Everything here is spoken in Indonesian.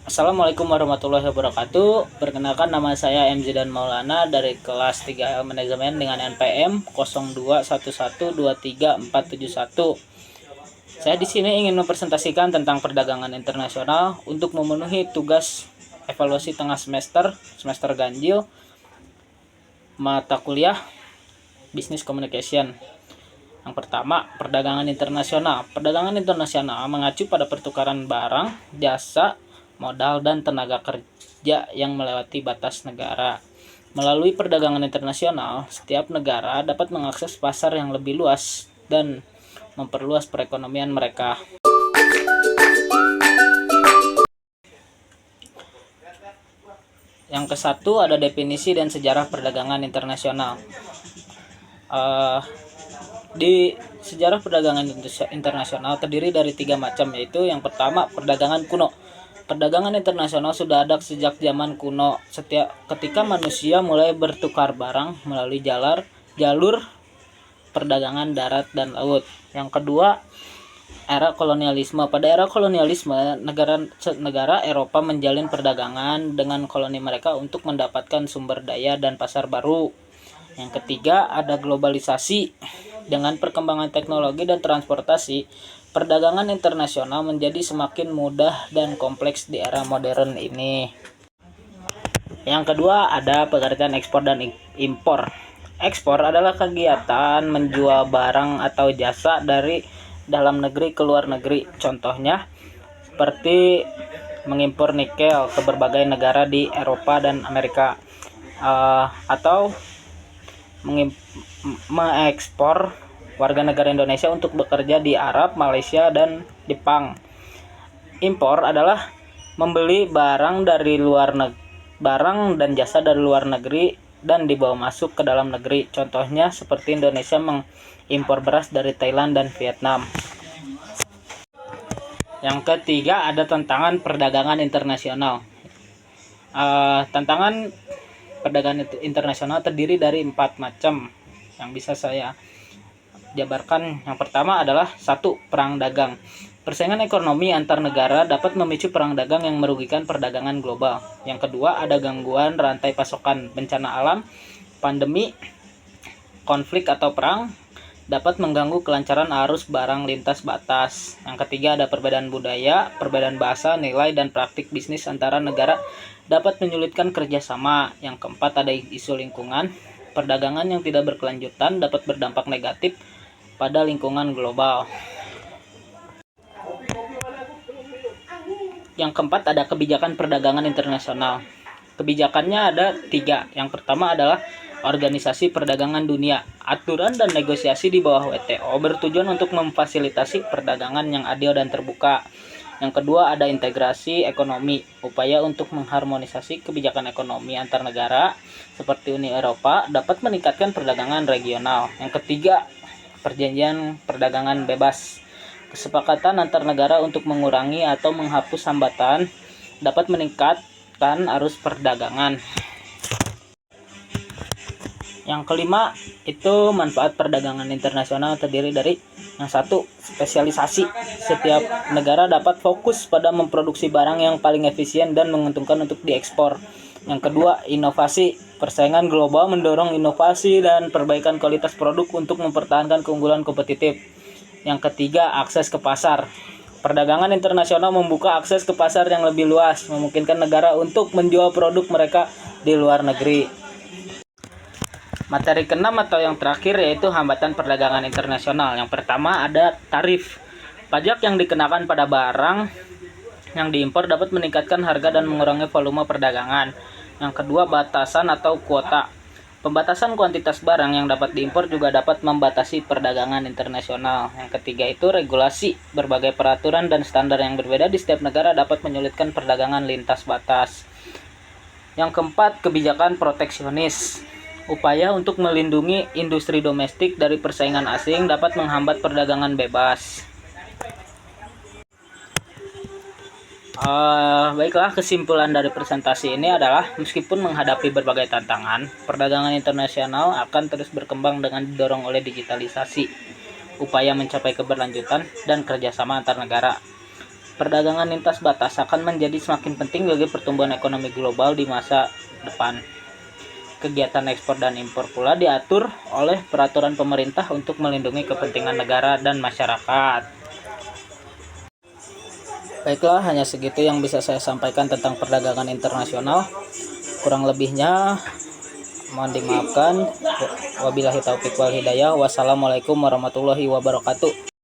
Assalamualaikum warahmatullahi wabarakatuh. Perkenalkan, nama saya M. Zidan Maulana dari kelas 3L Manajemen dengan NPM 0211234471. Saya di sini ingin mempresentasikan tentang perdagangan internasional untuk memenuhi tugas evaluasi tengah semester ganjil mata kuliah Business Communication. Yang pertama, perdagangan internasional. Perdagangan internasional mengacu pada pertukaran barang, jasa, modal, dan tenaga kerja yang melewati batas negara. Melalui perdagangan internasional, setiap negara dapat mengakses pasar yang lebih luas dan memperluas perekonomian mereka. Yang ke-1 ada definisi dan sejarah perdagangan internasional. Di sejarah perdagangan internasional terdiri dari 3 macam, yaitu yang pertama, perdagangan kuno. Perdagangan internasional sudah ada sejak zaman kuno, ketika manusia mulai bertukar barang melalui jalur perdagangan darat dan laut. Yang kedua, era kolonialisme. Pada era kolonialisme, negara Eropa menjalin perdagangan dengan koloni mereka untuk mendapatkan sumber daya dan pasar baru. Yang ketiga, ada globalisasi. Dengan perkembangan teknologi dan transportasi, perdagangan internasional menjadi semakin mudah dan kompleks di era modern ini. Yang kedua, ada pengertian ekspor dan impor. Ekspor adalah kegiatan menjual barang atau jasa dari dalam negeri ke luar negeri. Contohnya seperti mengimpor nikel ke berbagai negara di Eropa dan Amerika, atau mengekspor warga negara Indonesia untuk bekerja di Arab, Malaysia, dan Jepang. Impor adalah membeli barang dan jasa dari luar negeri dan dibawa masuk ke dalam negeri. Contohnya seperti Indonesia mengimpor beras dari Thailand dan Vietnam. Yang ketiga, ada tantangan perdagangan internasional. Tantangan perdagangan internasional terdiri dari 4 macam yang bisa saya jabarkan. Yang pertama adalah 1. Perang dagang. Persaingan ekonomi antar negara dapat memicu perang dagang yang merugikan perdagangan global. Yang kedua, ada gangguan rantai pasokan. Bencana alam, pandemi, konflik atau perang dapat mengganggu kelancaran arus barang lintas batas. Yang ketiga, ada perbedaan budaya, perbedaan bahasa, nilai, dan praktik bisnis antara negara dapat menyulitkan kerjasama. Yang keempat, ada isu lingkungan. Perdagangan yang tidak berkelanjutan dapat berdampak negatif pada lingkungan global. Yang keempat, ada kebijakan perdagangan internasional. Kebijakannya ada 3. Yang pertama adalah Organisasi Perdagangan Dunia. Aturan dan negosiasi di bawah WTO bertujuan untuk memfasilitasi perdagangan yang adil dan terbuka. Yang kedua, ada integrasi ekonomi. Upaya untuk mengharmonisasi kebijakan ekonomi antar negara seperti Uni Eropa dapat meningkatkan perdagangan regional. Yang ketiga, perjanjian perdagangan bebas. Kesepakatan antar negara untuk mengurangi atau menghapus hambatan dapat meningkatkan arus perdagangan. Yang kelima, itu manfaat perdagangan internasional terdiri dari yang 1. Spesialisasi. Setiap negara dapat fokus pada memproduksi barang yang paling efisien dan menguntungkan untuk diekspor. Yang kedua, inovasi. Persaingan global mendorong inovasi dan perbaikan kualitas produk untuk mempertahankan keunggulan kompetitif. Yang ketiga, akses ke pasar. Perdagangan internasional membuka akses ke pasar yang lebih luas, memungkinkan negara untuk menjual produk mereka di luar negeri. Materi ke-6 atau yang terakhir yaitu hambatan perdagangan internasional. Yang pertama, ada tarif. Pajak yang dikenakan pada barang yang diimpor dapat meningkatkan harga dan mengurangi volume perdagangan. Yang kedua, batasan atau kuota. Pembatasan kuantitas barang yang dapat diimpor juga dapat membatasi perdagangan internasional. Yang ketiga, itu regulasi. Berbagai peraturan dan standar yang berbeda di setiap negara dapat menyulitkan perdagangan lintas batas. Yang keempat, kebijakan proteksionis. Upaya untuk melindungi industri domestik dari persaingan asing dapat menghambat perdagangan bebas. Baiklah, kesimpulan dari presentasi ini adalah meskipun menghadapi berbagai tantangan, perdagangan internasional akan terus berkembang dengan didorong oleh digitalisasi, upaya mencapai keberlanjutan, dan kerjasama antar negara. perdagangan lintas batas akan menjadi semakin penting bagi pertumbuhan ekonomi global di masa depan. Kegiatan ekspor dan impor pula diatur oleh peraturan pemerintah untuk melindungi kepentingan negara dan masyarakat. Baiklah, hanya segitu yang bisa saya sampaikan tentang perdagangan internasional. Kurang lebihnya mohon dimaafkan. Wabillahi taufiq wal hidayah. Wassalamualaikum warahmatullahi wabarakatuh.